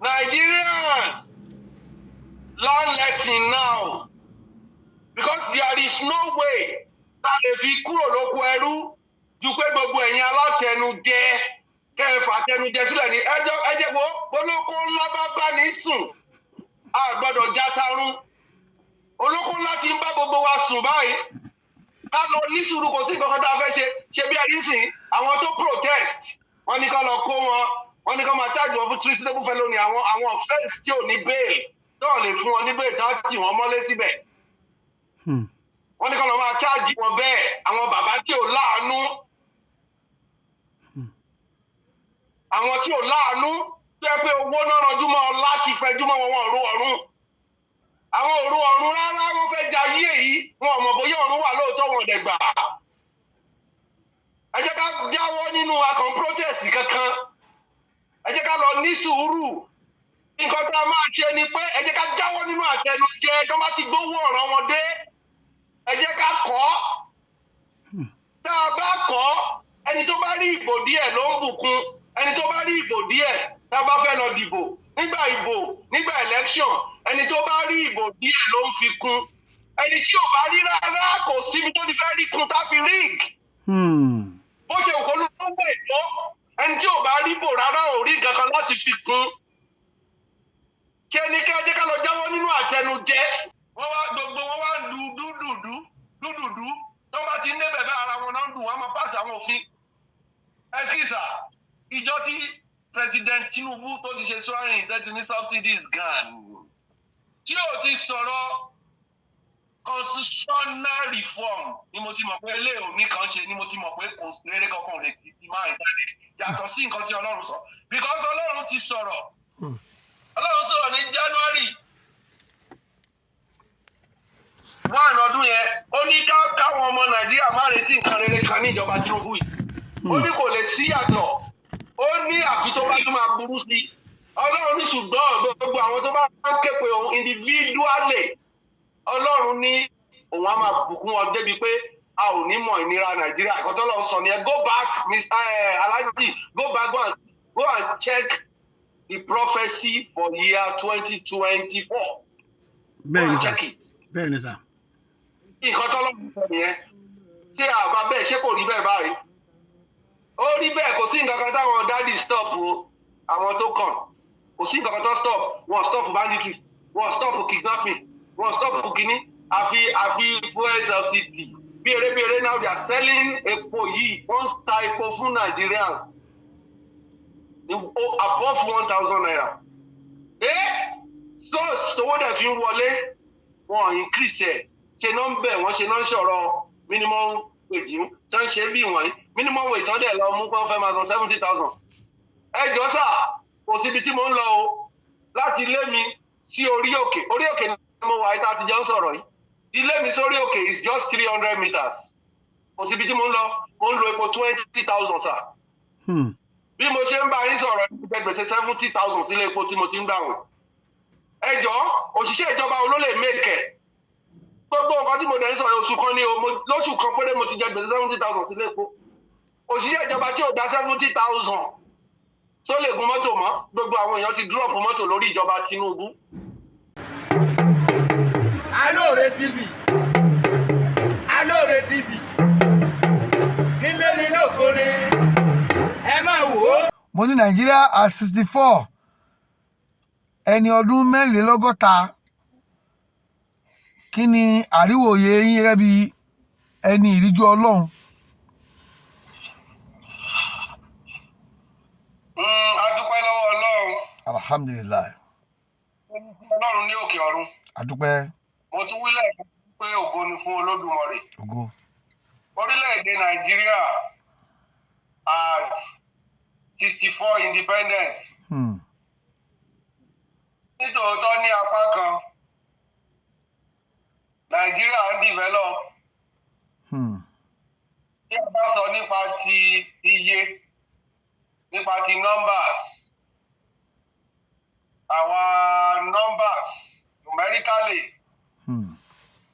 Nigerians, learn lesson now. Because there is no way that if you kúrò lóko ẹrú ju pé gbogbo ẹ̀yin alátẹnujẹ kẹfà tẹnujẹ sílẹ̀ ní ẹjẹ́ wo olóko ńlá bá ní sùn a gbọ́dọ̀ játarún olóko ńlá ti ń bá gbogbo wa sùn báyìí ká lọ ní sùúrù kò sí nǹkan kan tá a fẹ́ ṣe bí ẹni sìn àwọn tó protest wọ́n ní ká lọ kó wọ́n ní ká máa charge wọn fún treasonable felony àwọn offence tí ò ní bail náà lè fún wọn ní bail tá a tì wọ́n mọ́lé síbẹ̀. Wọ́n ní kọ́ lọ máa cháàjì wọn bẹ́ẹ̀ àwọn bàbá tí ò láàánú àwọn tí ò láàánú tó yẹ pé owó náà ranjú mọ́ ọ láti fẹjú mọ́ wọn òru ọ̀run àwọn òru ọ̀run rárá wọ́n fẹ́ ja yí èyí wọn ò mọ̀ bóyá ọ̀run wà lóòótọ́ wọn ò dẹ̀ gbà. Ẹ jẹ́ ká jáwọ́ nínú akàn protest kankan ẹ jẹ́ ká lọ ní sùúrù nǹkan tó a máa ṣe ni pé ẹ jẹ́ ká jáwọ́ nínú àtẹnujẹ tó bá ti gbówó ọ̀ràn wọn dé. Ẹ jẹ́ ká kọ́ tá a bá kọ́ ẹni tó bá rí ìbò díẹ̀ ló ń bùkún ẹni tó bá rí ìbò díẹ̀ tá a bá fẹ́ lọ dìbò nígbà election ẹni tó bá rí ìbò díẹ̀ ló ń fi kún ẹni tí ò bá rí rárá kò síbi tó ti fẹ́ rí kún tá a fi rig bó ṣe òkú ló ń gbè tó ẹni tí ò bá rí bò rárá ò rí kankan láti fi kún ṣé ní kí ẹ jẹ́ ká lọ jáwọ́ nínú àtẹnujẹ. Gbogbo wọn wá dúdúdú tó bá ti ń débẹ̀ bá ara wọn náà dùn wọn máa pàṣẹ àwọn òfin. Ẹ sì sà ìjọ tí President Tinubu tó ti ṣe swearing tẹ́tí ní subsidies gan tí ò ti sọ̀rọ̀ constitutional reform ni mo ti mọ̀ pé ilé òní kan ṣe ni mo ti mọ̀ pé kò rere kankan lè ti máa ìdáde yàtọ̀ sí nǹkan tí Ọlọ́run sọ because Ọlọ́run ti sọ̀rọ̀ Ọlọ́run sọ̀rọ̀ ní January 1 ọdún yẹn ó ní káwọn ọmọ Nàìjíríà má retí nǹkan rere kan ní ìjọba Tinubu yìí ó ní kò lè sí yàtọ̀ ó ní àfi tó bá tún máa burú sí Ọlọ́run ní ṣùgbọ́n gbogbo àwọn tó bá ń ké pe òun individually Ọlọ́run ní òun á máa bùkún wọn débi pé a ò ní mọ̀ ìnira Nàìjíríà nǹkan tó lọ́ọ́ sọ ni ẹ go back Mr. Alhaji go back go and check the prophecy for year 2024 bẹ́ẹ̀ni sà check it. Bẹ́ẹ̀ni sà. Nǹkan tọ́lọ́run sọ nìyẹn ṣé àbá bẹ́ẹ̀ ṣé kò rí bẹ́ẹ̀ báyìí ó rí bẹ́ẹ̀ kò sí nǹkan kan táwọn dádì stop o àwọn tó kàn kò sí nǹkan kan tó stop wọ́n stop banditry wọ́n stop kidnapping wọ́n stop kìíní àfi fuel subsidy bí eré now they are selling epo yìí wọ́n ta epo fún Nigerians above 1,000 naira so owó dẹ̀ fi ń wọlé wọn increase ẹ̀ ṣe náà ń bẹ̀ wọ́n ṣe náà ń sọ̀rọ̀ minimum wage tó ń ṣe bí wọ̀nyí minimum wage tó dẹ̀ lọ mú kó fẹ́ máa san 70,000. ẹ jọ sà kò síbi tí mo ń lọ o láti ilé mi sí orí òkè ni mo wà yìí tá a ti jọ ń sọ̀rọ̀ yìí ilé mi sórí òkè is just 300 meters kò síbi tí mo ń lo epo 20,000 sà. bí mo ṣe ń bá yín sọ̀rọ̀ ẹ gbèsè 70,000 sílé epo tí mo ti ń gbà wọ̀n. ẹ jọ òṣìṣẹ́ ìjọba wo ló lè mẹ́kẹ̀ẹ́ gbogbo nǹkan tí mo dẹ̀ ń sọ oṣù kan ní lóṣù kan péré mo ti jẹ gbèsè 70,000 sílé epo òṣìṣẹ́ ìjọba tí ò dá 70,000 tó lè gun mọ́tò mọ́ gbogbo àwọn èèyàn ti drop mọ́tò lórí ìjọba Tinubu. Alóore TV nílé nínú òkúni ẹ máa wò ó. Mo ní Nàìjíríà at 64 ẹni ọdún 64 kí ni àríwòye yín gẹ́gẹ́ bí ẹni ìríjú Ọlọ́run? A dúpẹ́ lọ́wọ́ Ọlọ́run. Alhamdulilayi. Ọlọ́run ní òkè ọ̀run. A dúpẹ́. Mo tún wílẹ̀ pé ògo ni fún Olódùmarè. Ògo. Orílẹ̀-èdè Nàìjíríà at 64 independence. Nítòótọ́ ní apá kan Nàìjíríà ń develop. Tí a bá sọ nípa ti iye nípa ti numbers our numbers numerically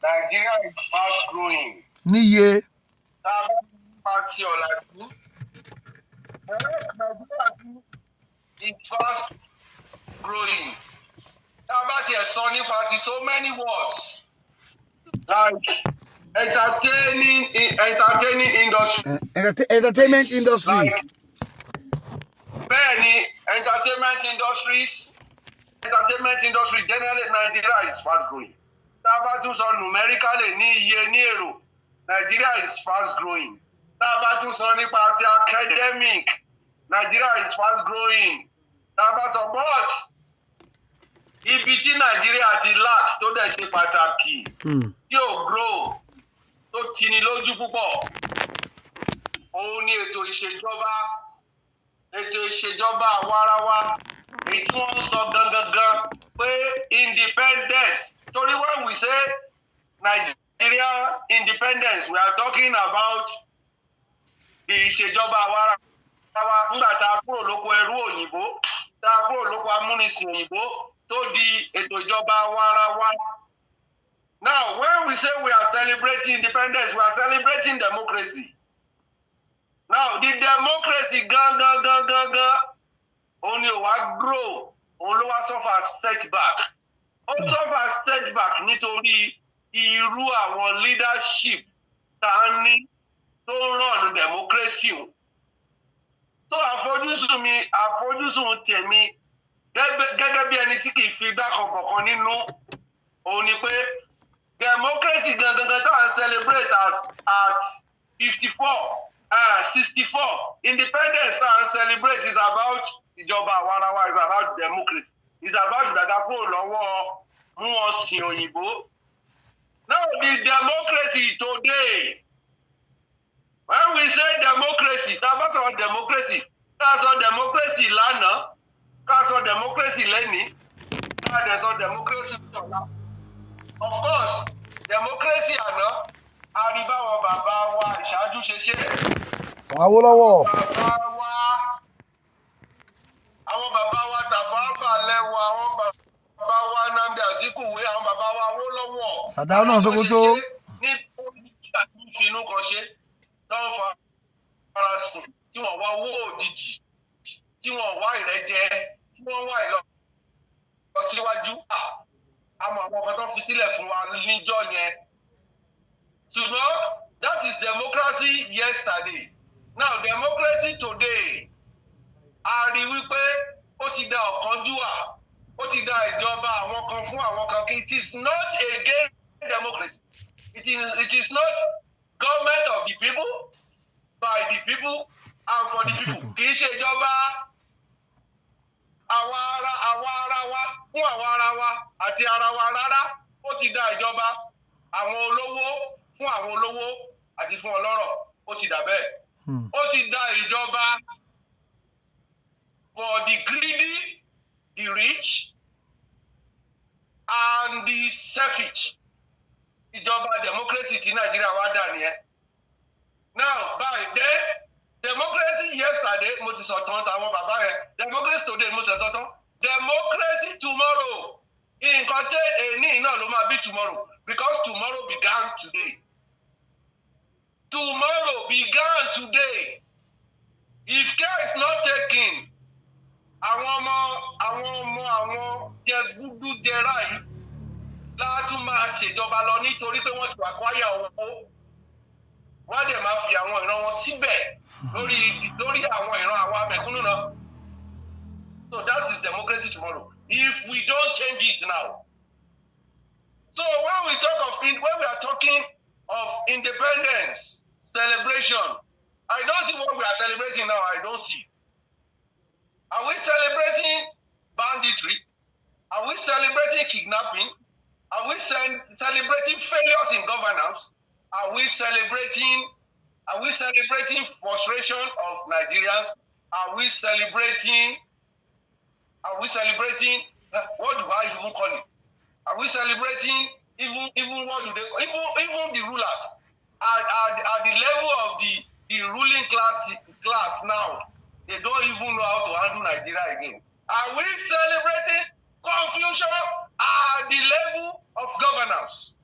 Nigeria is fast growing. Níye. Tá a bá nípa ti ọ̀làjú Nigeria is fast growing. About your sunny party, so many words. Like entertainment industry. Entertainment industry. Like many entertainment industry generally Nigeria is fast growing. Tábàtún sọ numerically ní iye ní èrò, Nigeria is fast growing. Tábàtún sọ nípa ti academic, Nigeria is fast growing. Tábàtún but ibi tí Nigeria ti lack tó dẹ̀ ṣe pàtàkì yóò grow tó tini lójú púpọ̀. Òun ni ètò ìṣèjọba àwarawa èyí tí wọ́n ń sọ gangan pé independence. Torí when we say Nigeria independence, we are talking about the ìṣèjọba àwarawa nígbà tá a kúrò lóko ẹrú òyìnbó, tá a kúrò lóko amúnisìn òyìnbó tó di ètò ìjọba àwarawa. Now, when we say we are celebrating independence, we are celebrating democracy. Now, the democracy gangan, only one grow, only one suffer setback. Ó suffer setback nítorí irú àwọn leadership tá a ní tó run democracy. So àfojúsùn tèmi gẹ́gẹ́ bí ẹni tí kì í fi igbá kan bọ̀kan nínú, òun ni pé democracy gangan tá à ń celebrate at 64, independence tá à ń celebrate is about ìjọba àwarawa, is about democracy, is about ìdàgbàsókè lọ́wọ́ mú wọn sìn òyìnbó. Now the democracy today, when we say democracy, tá a bá sọ democracy, ká sọ democracy lánàá, ká sọ democracy lẹ́nìí, ká dẹ̀ sọ democracy ọ̀la. Of course, democracy àná, a rí báwọn bàbá wa ìṣáájú ṣe ṣe. Awólọ́wọ̀. Àwọn bàbá wa Tafawa Balewa, àwọn bàbá wa Nnamdi Azikiwe, àwọn bàbá wa Awólọ́wọ̀. Sàdáù náà Sókótó. Ní ìfinú kan ṣe, tó ń fara sìn, tí wọ́n wá owó òjijì, tí wọ́n wá ìrẹ́jẹ, tí wọ́n wá ìlọsíwájú. Àmọ́ àwọn kan tó fi sílẹ̀ fún wa níjọ́ yẹn. Ṣùgbọ́n that is democracy yesterday. Now democracy today, a rí wípé ó ti da ọ̀kánjúwà, ó ti da ìjọba àwọn kan fún àwọn kan. It is not against democracy. It is not government of the people, by the people, and for the people. Kì í ṣe ìjọba àwa ara wa fún àwa ara wa àti ara wa rárá. Ó ti da ìjọba àwọn olówó fún àwọn olówó àti fún ọlọ́rọ̀. Ó ti dà bẹ́ẹ̀. Ó ti da ìjọba for the greedy, the rich, and the selfish. Ìjọba democracy ti Nigeria wá dà nìyẹn. Now, by then, democracy yesterday, mo ti sọ tán táwọn bàbá yẹn. Democracy today, mo ṣe sọ tán. Democracy tomorrow. Nǹkan tẹ́ èní náà ló máa bí tomorrow, because tomorrow began today. Tomorrow began today. If care is not taken, àwọn jẹgúdú jẹrá yìí látún máa ṣèjọba lọ nítorí pé wọ́n ti wà kwáyà owó. Wọ́n dẹ̀ máa fi àwọn ìran wọn síbẹ̀ lórí àwọn ìran àwọn amẹ̀kúnnù náà. So that is democracy tomorrow, if we don't change it now. So when we are talking of independence celebration, I don't see what we are celebrating now. I don't see. Are we celebrating banditry? Are we celebrating kidnapping? Are we celebrating failures in governance? Are we celebrating frustration of Nigerians? Are we celebrating what do I even call it? Are we celebrating even what do they even the rulers at the level of the ruling class now? They don't even know how to handle Nigeria again. Are we celebrating confusion at the level of governance?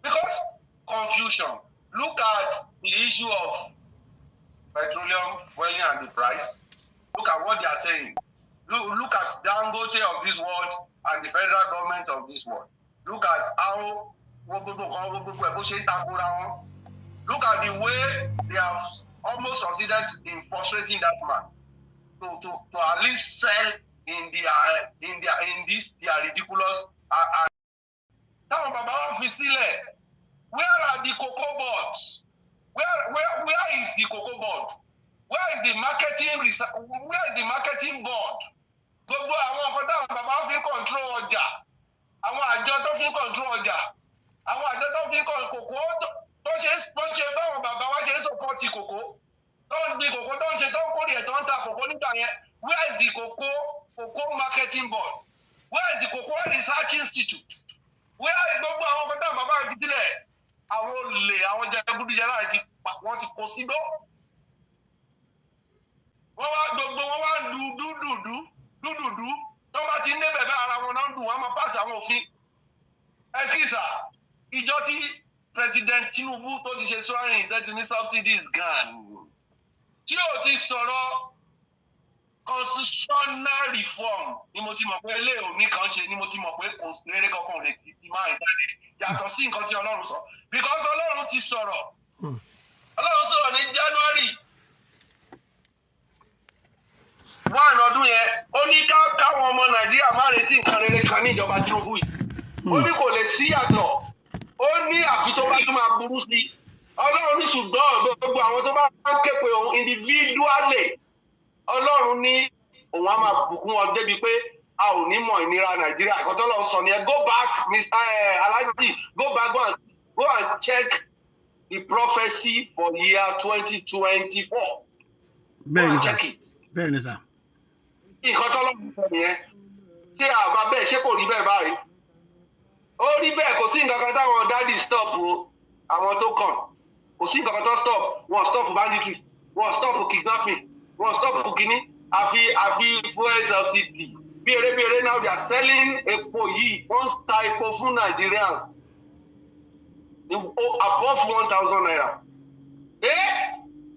Because confusion. Look at the issue of petroleum fuel and the price. Look at what they are saying. Look at Dangote of this world and the federal government of this world. Look at how look at the way they have almost succeeded in frustrating that man to at least sell in this their ridiculous táwọn bàbá wa fi sílẹ̀. Where are the cocoa boards? Where is the cocoa board? Where is the marketing board? Gbogbo àwọn ọkọ táwọn bàbá fi control ọjà, àwọn àjọ tó fi control ọjà, àwọn àjọ tó fi kòkó tó ṣe báwọn bàbá wa ṣe support kòkó, tó ń gbin kòkó tó ń ṣe tó ń kórè ẹ̀ tó ń ta kòkó nígbà yẹn. Where is the cocoa marketing board? Where is the cocoa research institute? Where is gbogbo àwọn ọkọ táwọn bàbá fi sílẹ̀? Àwọn olè àwọn jẹgúdújẹrá wọ́n ti kó sígbó. Gbogbo wọn wá dúdúdú tó bá ti ń débẹ̀ bá ara wọn náà dùn wọ́n máa pàṣẹ àwọn òfin. Ẹ̀sìsà ìjọ tí President Tinubu tó ti ṣe swearing tẹ́tí ní subsidies gan tí ò ti sọ̀rọ̀ constitutional reform ni mo ti mọ̀ pé ilé òní kan ṣe ni mo ti mọ̀ pé kò rere kankan ò lè ti máa ìtàlẹ̀ yàtọ̀ sí nǹkan tí Ọlọ́run sọ because Ọlọ́run ti sọ̀rọ̀ Ọlọ́run sọ̀rọ̀ ní January 1 ọdún yẹn ó ní káwọn ọmọ Nàìjíríà má retí nǹkan rere kan ní ìjọba Tinubu yìí ó ní kò lè sí yàtọ̀ ó ní àfi tó bá tún máa burú sí Ọlọ́run ní ṣùgbọ́n gbogbo àwọn tó bá ń ké pe òun individually Ọlọ́run ní òun á máa bùkún wọn débi pé a ò ní mọ̀ ìnira Nàìjíríà àkọ́tọ́ lọ́wọ́ sọ ni ẹ go back Mr. Alhaji go and check the prophecy for year 2024. Bẹ́ẹ̀ni sà. Check it. Bẹ́ẹ̀ni sà. Nǹkan tọ́lọ́run sọ nìyẹn ṣé àbá bẹ́ẹ̀ ṣé kò rí bẹ́ẹ̀ báyìí ó rí bẹ́ẹ̀ kò sí nǹkan kan táwọn dádì stop o àwọn tó kàn kò sí nǹkan kan tó stop wọn stop banditry wọn stop kidnapping wọn stop kìíní àfi fuel subsidy bí eré now they are selling epo yìí wọ́n ta epo fún Nigerians above 1,000 naira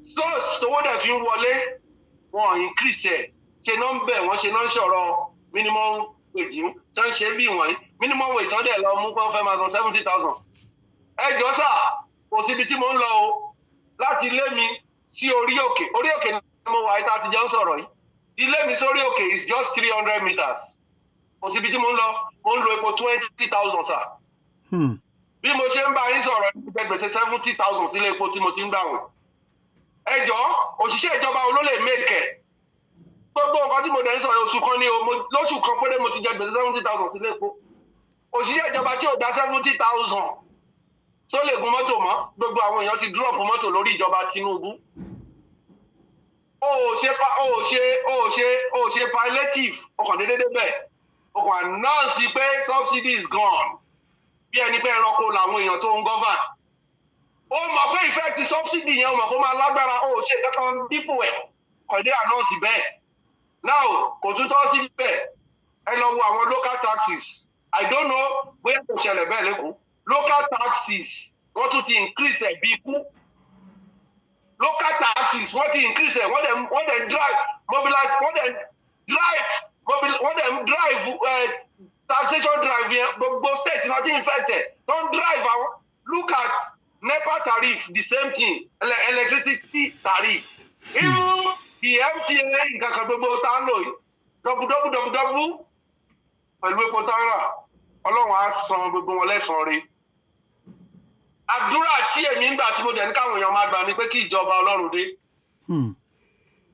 source owó dẹ̀ fi ń wọlé wọn increase ẹ̀ ṣe náà ń bẹ̀ wọ́n ṣe náà ń sọ̀rọ̀ minimum wage tó ń ṣe bí wọ̀nyí minimum wage tó dẹ̀ lọ mú kó fẹ́ máa san 70,000. ẹ jọ sà kò síbi tí mo ń lọ o láti ilé mi sí orí òkè ni mo wà yìí tá a ti jọ ń sọ̀rọ̀ yìí ilé mi sórí òkè is just 300 meters kò síbi tí mo ń lo epo 20,000 sà. bí mo ṣe ń bá yín sọ̀rọ̀ gbèsè 70,000 sílé epo tí mo ti ń gbà wọ̀n. ẹ jọ òṣìṣẹ́ ìjọba olólè mẹ́kẹ̀ gbogbo nǹkan tí mo dẹ̀ ń sọ oṣù kan ní lóṣù kan péré mo ti jẹ gbèsè 70,000 sílé epo òṣìṣẹ́ ìjọba tí ò dá 70,000 tó lè gun mọ́tò mọ́ gbogbo àwọn èèyàn ti drop mọ́tò lórí ìjọba Tinubu ó ṣe palliative ọkàn déédéé bẹ́ẹ̀ ọkàn announce pé subsidy is gone bí ẹni pé ẹranko làwọn èèyàn tó ń govern ó mọ̀ pé effect subsidy yẹn ó mọ̀ kó máa lágbára ó ṣe kankan dípò ẹ̀ kọ̀dé announce bẹ́ẹ̀ now kò tún tọ́ sí bẹ́ẹ̀ ẹ lọ wo àwọn local taxes I don't know bóyá kò ṣẹlẹ̀ bẹ́ẹ̀ lẹ́kọ̀ọ́ local taxes wọ́n tún ti increase ẹ̀ bí ikú local taxes wọ́n ti increase ẹ̀ wọ́n dẹ̀ drive taxation drive yẹn gbogbo state náà ti infected don drive àwọn look at NEPA tariff the same thing electricity tariff even the MTA nǹkan kan gbogbo tá ń lò yìí dọ́bù pẹ̀lú epo tá ń rà Ọlọ́run á san gbogbo wọn lẹ́san rẹ̀. Àdúrà tí èmi ń gbà tí mo dẹ̀ ní káwọn èèyàn máa gbà ni pé kí ìjọba Ọlọ́run dé.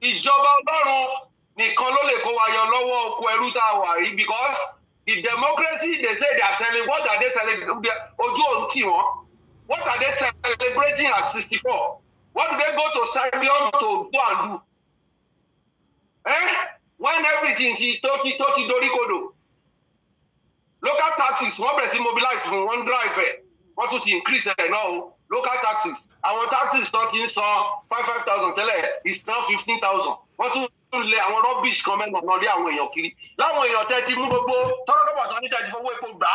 Ìjọba Ọlọ́run nìkan ló lè kó wa yọ lọ́wọ́ oko ẹrú tá a wà yìí because the democracy they say they are selling what are they selling ojú òun tì wọ́n what are they celebrating at 64 what do they go to stadium to go and do when everything tó ti dorí kodò local taxes wọ́n bẹ̀rẹ̀ sí mobilize fún one drive ẹ̀ wọ́n tún ti increase ẹ̀ náà o local taxes àwọn taxes tó ti ń san 5,000 tẹ́lẹ̀ is now 15,000 wọ́n tún lé àwọn rubbish kan mẹ́nu ọ̀nà lé àwọn èèyàn kiri láwọn èèyàn tẹ́ ti mú gbogbo tọ́lọ́kọ̀bọ̀ tó ní tẹ́ ti fowó epo gbà á.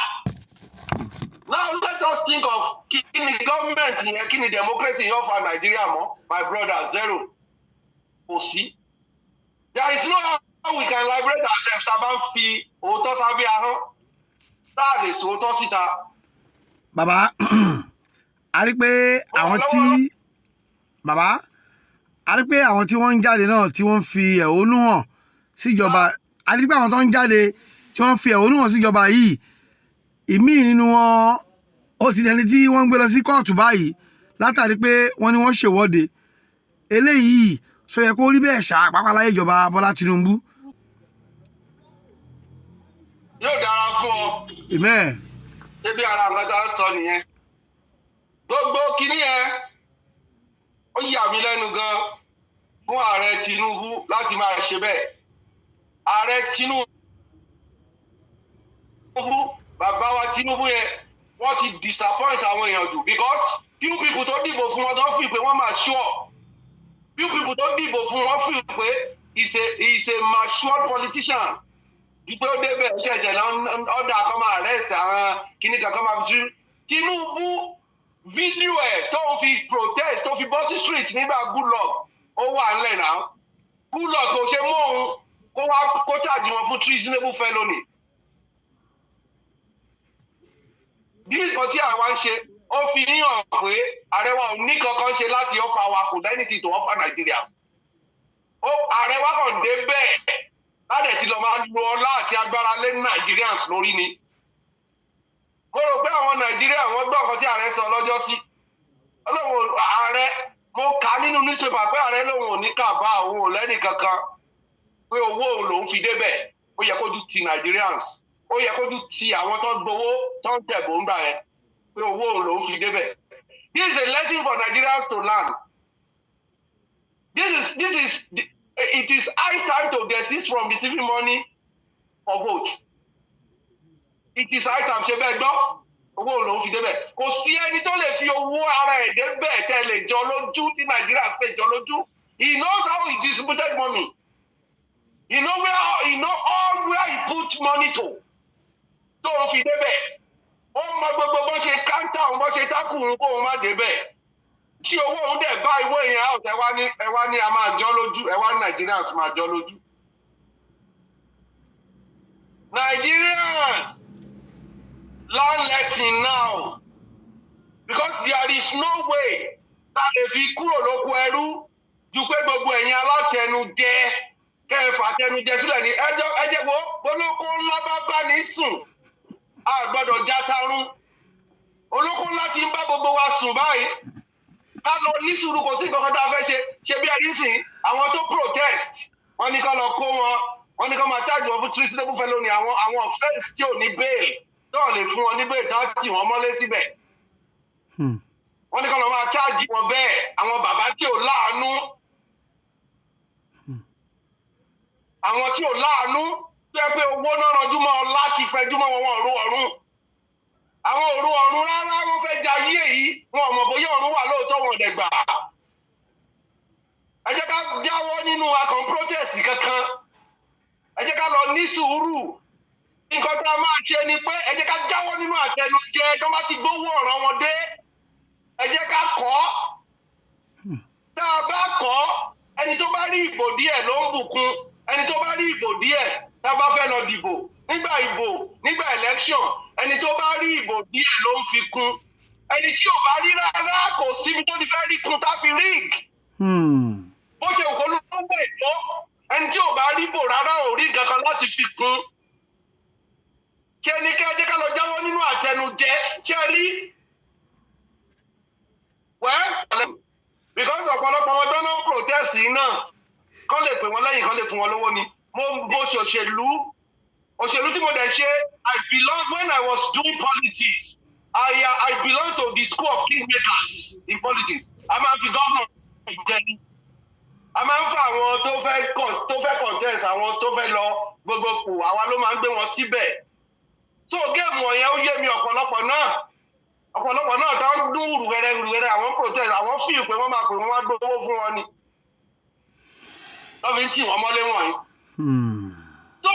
Now let us think of kí ni gọ́ọ̀mẹ̀ntì yẹn kí ni democracy yóò fa Nàìjíríà mọ́ my brother zero kò sí. There is no we can liberate ourselves tá a bá ń fi òótọ́ sábẹ́ ahọ́n tá a lè sòótọ́ síta. bàbá a rí pé àwọn tí wọ́n ń jáde náà tí wọ́n ń fi ẹ̀hónú hàn síjọba a rí pé àwọn tó ń jáde tí wọ́n ń fi ẹ̀hónú hàn síjọba yìí ìmíì nínú wọn ó ti dẹni tí wọ́n ń gbé lọ sí kóòtù báyìí látàrí pé wọ́n ní wọ́n ṣèwọ́de eléyìí sọ yẹ kó rí bẹ́ẹ̀ ṣá pàápàá láyé ìjọba Bọ́lá Tinubu. yóò dára fún ọ. amen. ṣébí ara àwọn ọ̀gá ń sọ nìyẹn. gbogbo kínní yẹn ó yà mí lẹ́nu gan fún ààrẹ Tinubu láti máa ṣe bẹ́ẹ̀. ààrẹ Tinubu bàbá wa Tinubu yẹn wọ́n ti disappoint àwọn èèyàn jù because few people tó dìbò fún wọn tó fi pé wọ́n máa sure few people tó dìbò fún wọn fi pé is a matured politician dípé ó débẹ̀ ṣẹ̀ṣẹ̀ ọ̀dà kan máa arrest àwọn kìnnì kan máa fi Tinubu fídíò ẹ̀ tó ń fi protest tó fi bọ́ sí street nígbà Goodluck ó wà ńlẹ̀ náà Goodluck kò ṣe mọ́ òun kó charge wọn fún treasonable felony. bí nǹkan tí àwa ń ṣe ó fi níyàn pé ààrẹ wa ò ní kankan ṣe láti ọ̀fà wa kò dá anything to offer Nàìjíríà. ààrẹ wa kàn dé bẹ́ẹ̀ láti ti lọ máa lo ọlá àti agbára lé Nigerians lórí ni. mo rò pé àwọn Nàìjíríà wọ́n gbọ́ nǹkan tí ààrẹ sọ lọ́jọ́ sí. ọlọ́run ààrẹ mo kà nínú newspaper pé ààrẹ lòun ò ní kàbá òun ò lẹ́nì kankan pé owó lòun fi débẹ̀ ó yẹ kó ju ti Nigerians ó yẹ kó ju ti àwọn tó gbowó tó ń tẹ̀ bòńgbà yẹn pé owó lòun fi débẹ̀. This is a lesson for Nigerians to learn. It is high time to desist from receiving money for votes. It is high time ṣe bẹ́ẹ̀ gbọ́ owó lòun fi débẹ̀. Kò sí ẹni tó lè fi owó ara ẹ̀ débẹ̀ tẹ́ lè jọ lójú tí Nàìjíríà fẹ́ jọ lójú. He knows how he distributed money. He know all where he put money to. Tó ń fi débẹ̀. Ó mọ gbogbo bó ṣe káńtà òun bó ṣe tákùn kó òun má débẹ̀. Tí owó òun dẹ̀ bá ìwé yẹn out ẹ wá ní a máa jọ lójú ẹ wá ní Nigerians máa jọ lójú. Nigerians learn lesson now because there is no way that lè fi kúrò lóko ẹrú ju pé gbogbo ẹ̀yin alátẹnujẹ kẹfà tẹnujẹ sílẹ̀ ní ẹjẹ́ wo olóko ńlá bá ní sùn a gbọ́dọ̀ játarún olóko ńlá ti ń bá gbogbo wa sùn báyìí ká lọ ní sùúrù kò sí nǹkan tá a fẹ́ ṣe bí ẹni sìn àwọn tó protest wọ́n ní ká lọ kó wọ́n ní ká máa charge wọn fún treasonable felony àwọn offence tí ò ní bail náà lè fún wọn ní bail tá tì wọ́n mọ́lé síbẹ̀ wọ́n ní ká lọ máa charge wọn bẹ́ẹ̀ àwọn bàbá tí ò láàánú àwọn tí ò láàánú tó yẹ pé owó náà ranjú mọ́ láti fẹjú mọ́ wọn òru ọ̀run àwọn òru ọ̀run rárá wọ́n fẹ́ ja ayé yìí wọn ò mọ̀ bóyá ọ̀run wà lóòótọ́ wọn dẹ̀ gbà. ẹ jẹ́ ká jáwọ́ nínú akàn protest kankan ẹ jẹ́ ká lọ ní sùúrù nǹkan tá a máa ṣe ni pé ẹ jẹ́ ká jáwọ́ nínú àtẹnujẹ tó bá ti gbówó ọ̀ràn wọn dé ẹ jẹ́ ká kọ́ tá a bá kọ́ ẹni tó bá rí ìbò díẹ̀ ló ń bùkún ẹni tó bá rí ìbò díẹ̀ tá a bá fẹ́ lọ dìbò nígbà election ẹni tó bá rí ìbò díẹ̀ ló ń fi kún ẹni tí ò bá rí rárá kò síbi tó ti fẹ́ rí kún tá fi rig bó ṣe òkú ló ń gbà ètò ẹni tí ò bá rí bò rárá ò rí kankan láti fi kún ṣé ní kí ẹ jẹ́ ká lọ jáwọ́ nínú àtẹnujẹ ṣé rí because ọ̀pọ̀lọpọ̀ wọn tó ń protest yìí náà kán lè pè wọ́n lẹ́yìn kán lè fún wọn lówó ni mo ṣe òṣèlú tí mo dẹ̀ ṣe when I was doing politics I belong to the school of kingmakers in politics a máa fi governor jẹ ní a máa ń fa àwọn tó fẹ́ contest àwọn tó fẹ́ lọ gbogbo kù àwa ló máa ń gbé wọn síbẹ̀ so géèmù ọ̀yẹn ó yé mi ọ̀pọ̀lọpọ̀ náà tó ń dún wùrùwẹ̀rẹ̀ àwọn protest àwọn fíì pé wọ́n máa pè wọ́n wá gbowó fún wọn ni wọ́n fi ń tì wọ́n mọ́lé wọ̀nyí. So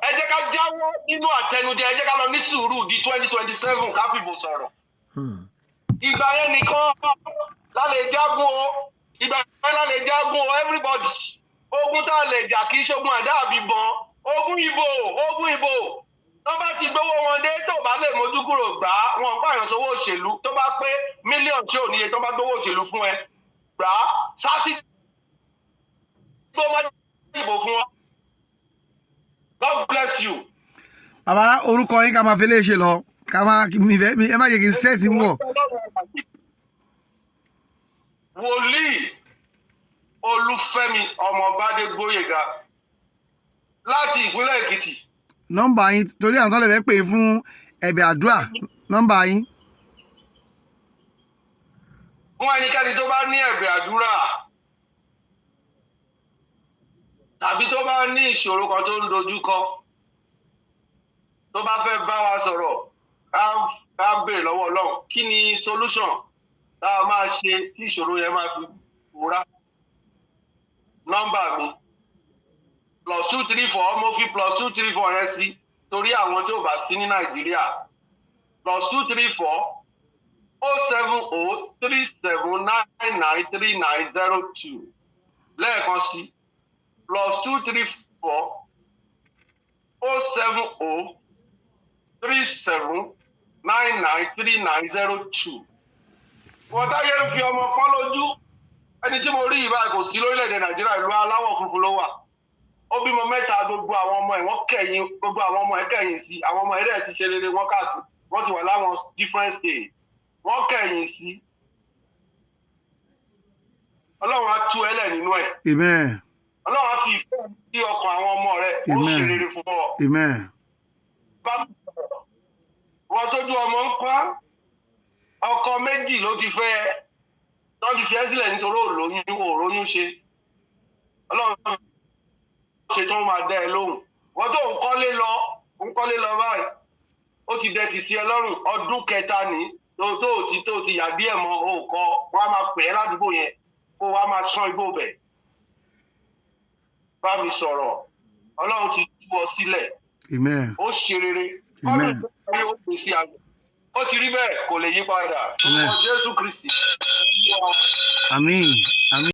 ẹ jẹ́ ká jáwọ́ nínú àtẹnujẹ ẹ jẹ́ ká lọ ní sùúrù di 2027 ká fìbò sọ̀rọ̀. Ìgbà yẹn nìkan lálẹ́ jágún o everybody ogun tá a lè jà kì í ṣogun àdá àbíbọn, ogun ìbò tó bá ti gbowó wọn dé tó bá lè mójú kúrò gbà á, wọn pààyàn sówó òṣèlú tó bá pé mílíọ̀nù tí ò níye tó bá gbowó òṣèlú fún ẹ gbà á, sásì tó má dìbò fún wọn. God bless you. bàbá orúkọ yín ká máa fi léṣe lọ ká máa ẹ má jẹ́ kí n stress ń wọ̀. Wòlíì Olúfẹ́mi ọmọ Bádégbóyèga láti ìpínlẹ̀ Èkìtì. nọ́mbà yín torí àwọn tó lè fẹ́ pè é fún ẹ̀bẹ̀ àdúrà nọ́mbà yín. Fún ẹnikẹ́ni tó bá ní ẹ̀bẹ̀ àdúrà tàbí tó bá ní ìṣòro kan tó ń dojú kọ, tó bá fẹ́ bá wa sọ̀rọ̀ ká béèrè lọ́wọ́ Ọlọ́run kí ni solution tá a máa ṣe tí ìṣòro yẹn máa fi wúrà. Nọ́mbà mi +234 mo fi +234 yẹn sí torí àwọn tí ò bá sí ní Nàìjíríà +234 07037993902 lẹ́ẹ̀kan sí +234 07037993902. wọ́n táyé ń fi ọmọ pọ́n lójú, ẹni tí mo rí yìí báyìí kò sí lórílẹ̀‐èdè Nàìjíríà, ìlú aláwọ̀ funfun ló wà. Ó bímọ 3, gbogbo àwọn ọmọ ẹ̀ wọ́n kẹ̀yìn, gbogbo àwọn ọmọ ẹ̀ kẹ̀yìn sí, àwọn ọmọ ẹ̀ dẹ̀ ti ṣe rere, wọ́n káàkiri, wọ́n ti wà láwọn different states, wọ́n kẹ̀yìn sí. Ọlọ́run á tú ẹlẹ̀ nínú ẹ̀. Amen. Ọlọ́run á fi ìfẹ́ sí ọkàn àwọn ọmọ rẹ̀, ó ṣe rere fún ọ. Amen. Wọ́n tójú ọmọ ń pa, ọkọ méjì ló ti fẹ́, wọ́n ti fi ẹ́ sílẹ̀ nítorí òróyún ṣe. Ọlọ́run ṣe tó máa dá ẹ lóhùn. Wọ́n tó ń kọ́lé lọ báyìí, ó ti dẹ̀ ti sí ẹ lọ́rùn, ọdún 3 ní tó ti yà díẹ̀ mọ́ òkọ, wọ́n á máa pè é ládùúgbò yẹn kó wá máa ṣán igbó bẹ̀. Bá mi sọ̀rọ̀, Ọlọ́run ti tú ọ sílẹ̀. Amen. Ó ṣe rere. Amen. Ó pèsè àgbẹ̀. Ó ti rí bẹ́ẹ̀, kò lè yí padà. Amen. Jésù Kristi. Àmín. Àmín.